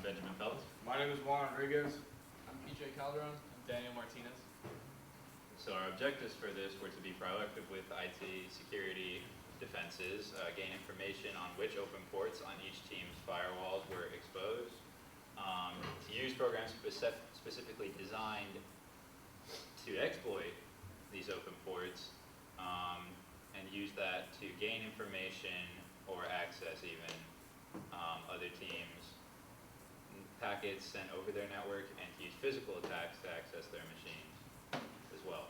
Benjamin Phelps. My name is Juan Rodriguez. I'm PJ Calderon. I'm Daniel Martinez. So our objectives for this were to be proactive with IT security defenses, gain information on which open ports on each team's firewalls were exposed, to use programs specifically designed to exploit these open ports, and use that to gain information or access even other teams' packets sent over their network, and to use physical attacks to access their machines as well.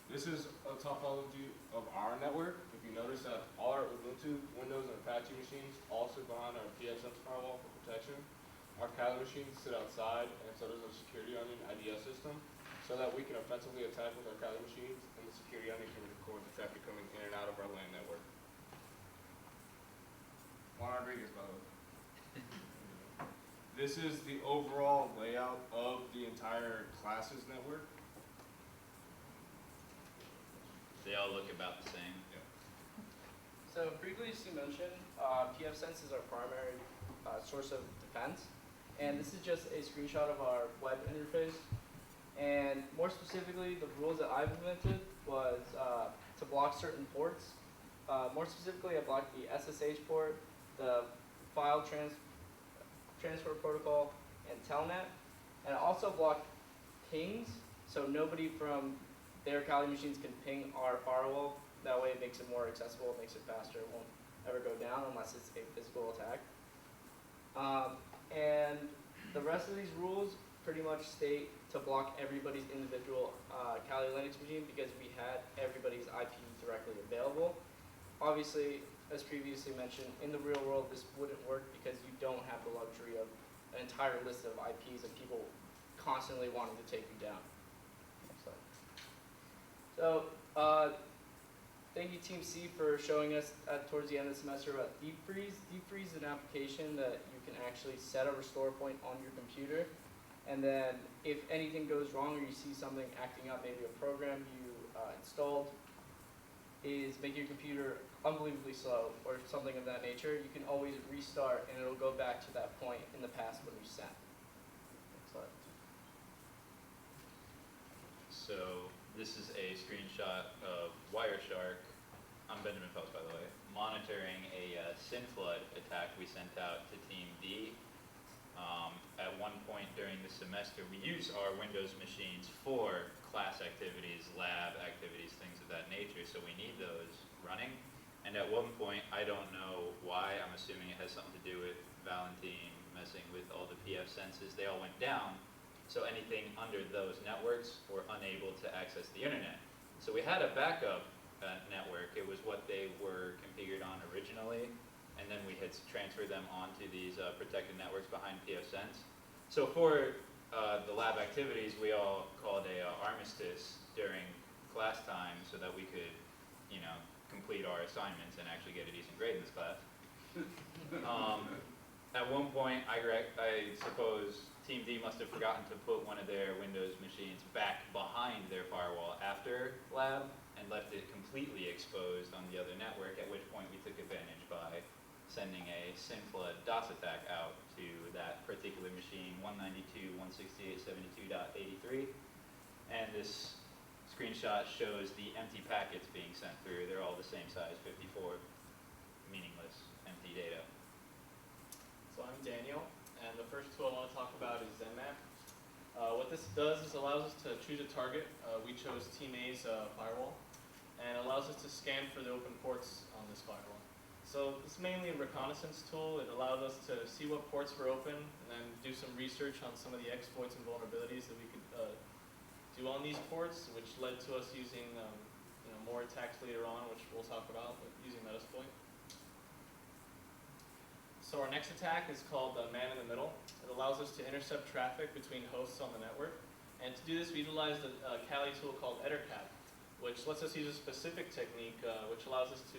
This is a topology of our network. If you notice that all our Ubuntu, Windows, and Apache machines all sit behind our PFSense firewall for protection. Our Kali machines sit outside, and so does our security onion IDS system, so that we can offensively attack with our Kali machines, and the security onion can record the traffic coming in and out of our LAN network. Juan Rodriguez, by the way. This is the overall layout of the entire classes network. They all look about the same. Yeah. So previously mentioned, PFSense is our primary source of defense. And this is just a screenshot of our web interface. And more specifically, the rules that I've implemented was to block certain ports. More specifically, I blocked the SSH port, the file transfer protocol, and telnet. And I also blocked pings, so nobody from their Kali machines can ping our firewall. That way it makes it more accessible, it makes it faster, it won't ever go down unless it's a physical attack. And the rest of these rules pretty much state to block everybody's individual Kali Linux machine because we had everybody's IP directly available. Obviously, as previously mentioned, in the real world this wouldn't work because you don't have the luxury of an entire list of IPs and people constantly wanting to take you down. So, thank you Team C for showing us towards the end of the semester about Deep Freeze. Deep Freeze is an application that you can actually set a restore point on your computer, and then if anything goes wrong or you see something acting up, maybe a program you installed is making your computer unbelievably slow or something of that nature, you can always restart and it'll go back to that point in the past when you sent. Excellent. So this is a screenshot of Wireshark, I'm Benjamin Phelps by the way, monitoring a SYN flood attack we sent out to Team D. At one point during the semester, we use our Windows machines for class activities, lab activities, things of that nature, so we need those running. And at one point, I don't know why, I'm assuming it has something to do with Valentine messing with all the PFSenses, they all went down. So anything under those networks were unable to access the internet. So we had a backup network. It was what they were configured on originally, and then we had transferred them onto these protected networks behind PFSense. So for the lab activities, we all called a armistice during class time so that we could, you know, complete our assignments and actually get a decent grade in this class. At one point, I suppose Team D must have forgotten to put one of their Windows machines back behind their firewall after lab and left it completely exposed on the other network, at which point we took advantage by sending a SYN flood DOS attack out to that particular machine, 192.168.72.83. And this screenshot shows the empty packets being sent through. They're all the same size, 54, meaningless, empty data. So I'm Daniel, and the first tool I want to talk about is ZenMap. What this does is allows us to choose a target. We chose Team A's firewall, and allows us to scan for the open ports on this firewall. So it's mainly a reconnaissance tool. It allowed us to see what ports were open, and then do some research on some of the exploits and vulnerabilities that we could do on these ports, which led to us using more attacks later on, which we'll talk about, but using Metasploit. So our next attack is called Man in the Middle. It allows us to intercept traffic between hosts on the network. And to do this, we utilized a Kali tool called EtherCap, which lets us use a specific technique which allows us to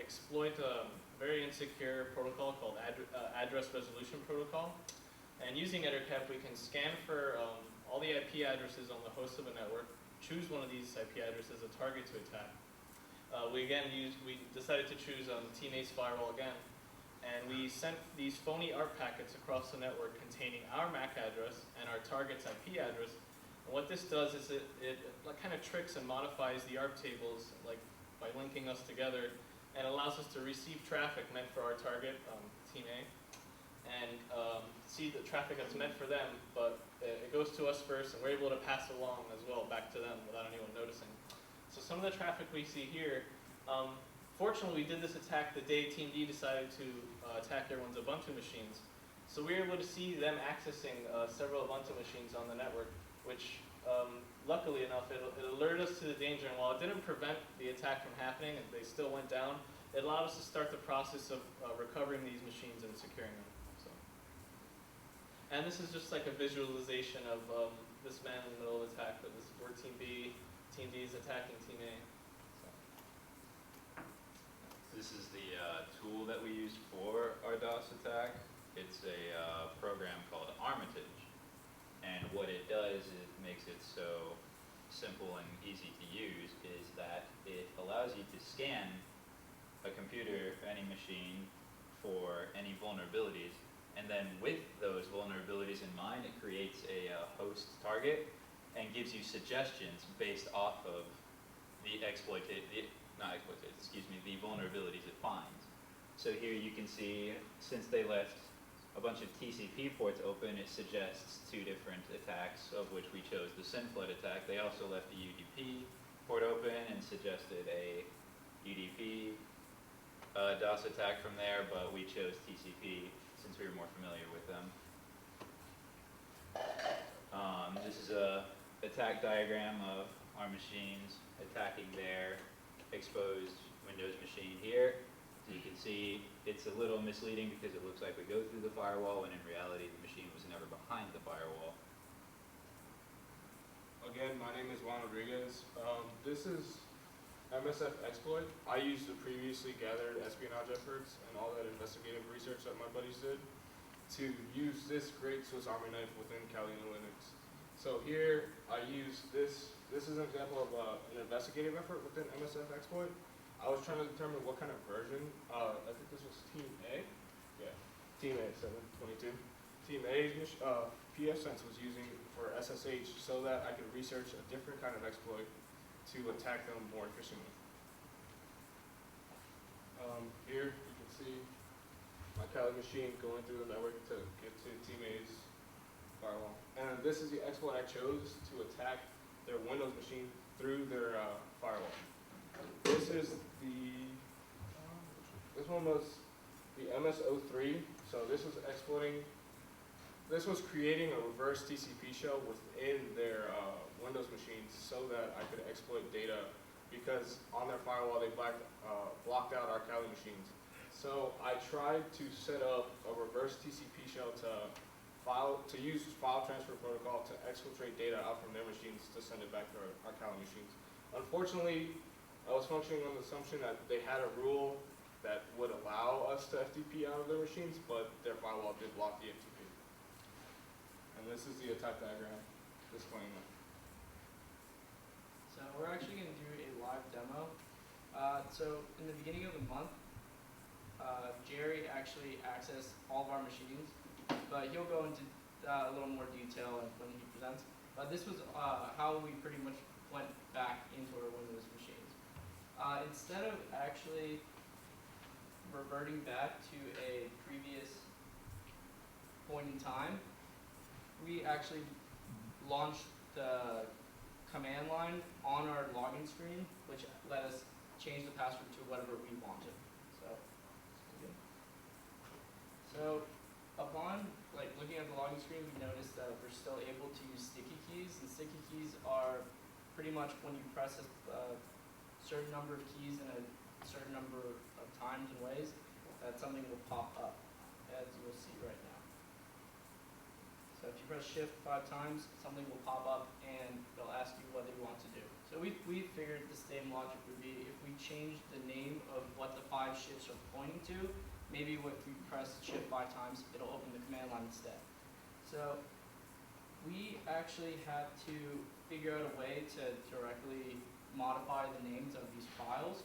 exploit a very insecure protocol called Address Resolution Protocol. And using EtherCap, we can scan for all the IP addresses on the host of a network, choose one of these IP addresses as a target to attack. We decided to choose Team A's firewall again, and we sent these phony ARP packets across the network containing our MAC address and our target's IP address. And what this does is it kind of tricks and modifies the ARP tables, like by linking us together, and allows us to receive traffic meant for our target, Team A, and see the traffic that's meant for them, but it goes to us first, and we're able to pass it along as well back to them without anyone noticing. So some of the traffic we see here, fortunately we did this attack the day Team D decided to attack everyone's Ubuntu machines. So we were able to see them accessing several Ubuntu machines on the network, which luckily enough, it alerted us to the danger, and while it didn't prevent the attack from happening, and they still went down, it allowed us to start the process of recovering these machines and securing them. So. And this is just like a visualization of this man in the middle of the attack, but we're Team B, Team D is attacking Team A. So. This is the tool that we used for our DOS attack. It's a program called Armitage. And what it does is makes it so simple and easy to use is that it allows you to scan a computer, any machine, for any vulnerabilities. And then with those vulnerabilities in mind, it creates a host target and gives you suggestions based off of the the vulnerabilities it finds. So here you can see, since they left a bunch of TCP ports open, it suggests 2 different attacks, of which we chose the SynFlood attack. They also left the UDP port open and suggested a UDP DOS attack from there, but we chose TCP since we were more familiar with them. This is a attack diagram of our machines attacking their exposed Windows machine here. So you can see it's a little misleading because it looks like we go through the firewall when in reality the machine was never behind the firewall. Again, my name is Juan Rodriguez. This is MSF exploit. I used the previously gathered espionage efforts and all that investigative research that my buddies did to use this great Swiss Army knife within Kali Linux. So here I use this. This is an example of an investigative effort within MSF exploit. I was trying to determine what kind of version. I think this was Team A. Yeah, Team A 722. Team A's pfSense was using for SSH so that I could research a different kind of exploit to attack them more efficiently. Here you can see my Kali machine going through the network to get to Team A's firewall. And this is the exploit I chose to attack their Windows machine through their firewall. This is this one was the MS03. So this was creating a reverse TCP shell within their Windows machines so that I could exploit data because on their firewall they blocked out our Kali machines. So I tried to set up a reverse TCP shell to use file transfer protocol to exfiltrate data out from their machines to send it back to our Kali machines. Unfortunately, I was functioning on the assumption that they had a rule that would allow us to FTP out of their machines, but their firewall did block the FTP. And this is the attack diagram displaying that. So we're actually going to do a live demo. So in the beginning of the month, Jerry actually accessed all of our machines, but he'll go into a little more detail when he presents. But this was how we pretty much went back into our Windows machines. Instead of actually reverting back to a previous point in time, we actually launched the command line on our login screen, which let us change the password to whatever we wanted. So upon looking at the login screen, we noticed that we're still able to use sticky keys, and sticky keys are pretty much when you press a certain number of keys in a certain number of times and ways, that something will pop up, as you will see right now. So if you press shift 5 times, something will pop up and they'll ask you what you want to do. So we figured the same logic would be if we change the name of what the 5 shifts are pointing to, maybe if we press shift 5 times, it'll open the command line instead. So we actually had to figure out a way to directly modify the names of these files.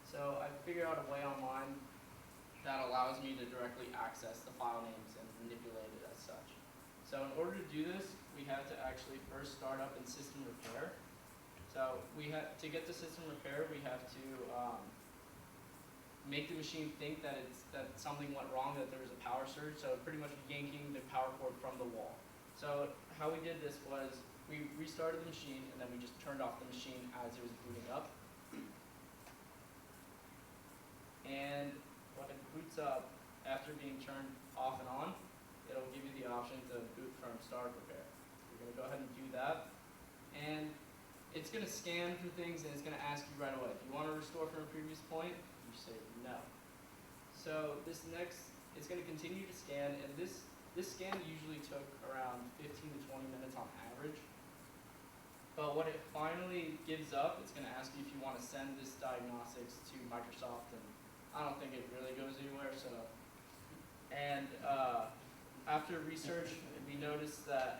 So I figured out a way online that allows me to directly access the file names and manipulate it as such. So in order to do this, we have to actually first start up in system repair. So to get to system repair, we have to make the machine think that something went wrong, that there was a power surge. So pretty much yanking the power cord from the wall. So how we did this was we restarted the machine and then we just turned off the machine as it was booting up. And when it boots up after being turned off and on, it'll give you the option to boot from startup repair. We're going to go ahead and do that. And it's going to scan for things and it's going to ask you right away, do you want to restore from a previous point? You say no. So this next, it's going to continue to scan, and this scan usually took around 15 to 20 minutes on average. But when it finally gives up, it's going to ask you if you want to send this diagnostics to Microsoft, and I don't think it really goes anywhere. So, and after research, we noticed that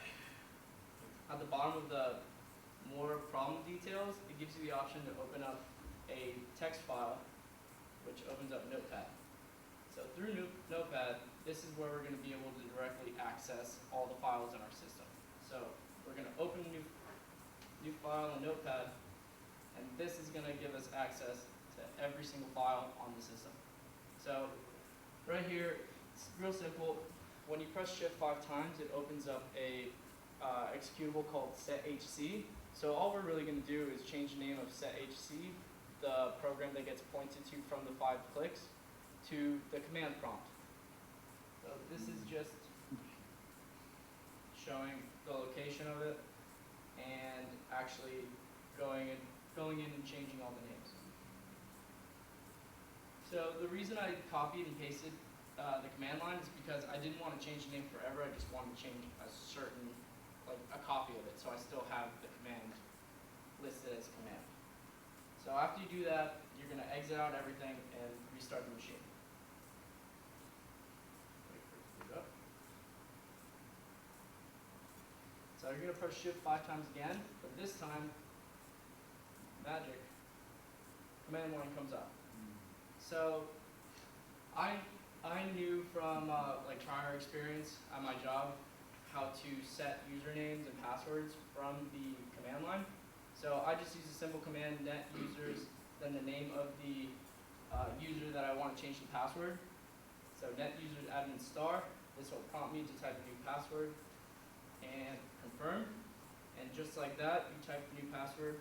at the bottom of the more problem details, it gives you the option to open up a text file, which opens up Notepad. So through Notepad, this is where we're going to be able to directly access all the files in our system. So we're going to open a new file in Notepad, and this is going to give us access to every single file on the system. So right here, it's real simple. When you press Shift 5 times, it opens up a executable called setHC. So all we're really going to do is change the name of setHC, the program that gets pointed to from the 5 clicks, to the command prompt. So this is just showing the location of it and actually going in and changing all the names. So the reason I copied and pasted the command line is because I didn't want to change the name forever. I just wanted to change a copy of it, so I still have the command listed as command. So after you do that, you're going to exit out everything and restart the machine. Wait for it to boot up. So you're going to press Shift 5 times again, but this time, magic, command line comes up. So I knew from prior experience at my job how to set usernames and passwords from the command line. So I just use a simple command, net users, then the name of the user that I want to change the password. So net users admin star. This will prompt me to type a new password and confirm. And just like that, you type the new password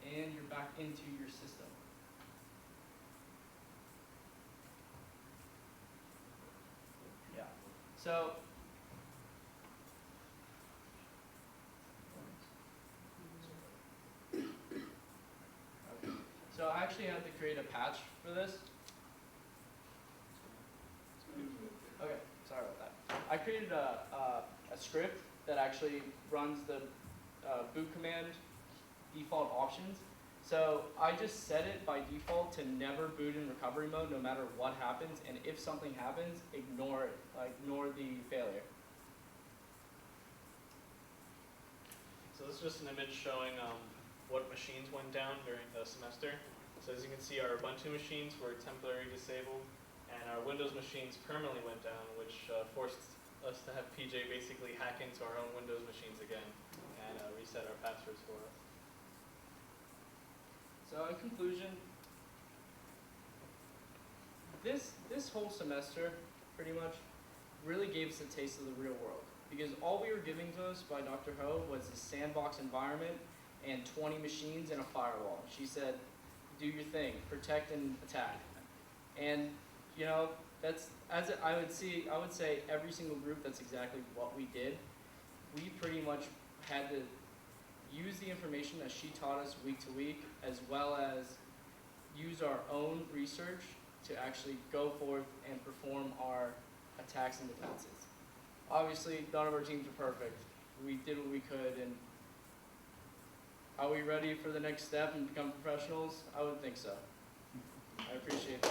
and you're back into your system. Yeah. So I actually had to create a patch for this. Okay, sorry about that. I created a script that actually runs the boot command default options. So I just set it by default to never boot in recovery mode no matter what happens, and if something happens, ignore it, ignore the failure. So this is just an image showing what machines went down during the semester. So as you can see, our Ubuntu machines were temporarily disabled, and our Windows machines permanently went down, which forced us to have PJ basically hack into our own Windows machines again and reset our passwords for us. So in conclusion, this whole semester pretty much really gave us a taste of the real world, because all we were giving to us by Dr. Ho was a sandbox environment and 20 machines and a firewall. She said, do your thing, protect and attack. And you know, I would say every single group, that's exactly what we did. We pretty much had to use the information that she taught us week to week, as well as use our own research to actually go forth and perform our attacks and defenses. Obviously, none of our teams are perfect. We did what we could, and are we ready for the next step and become professionals? I would think so. I appreciate the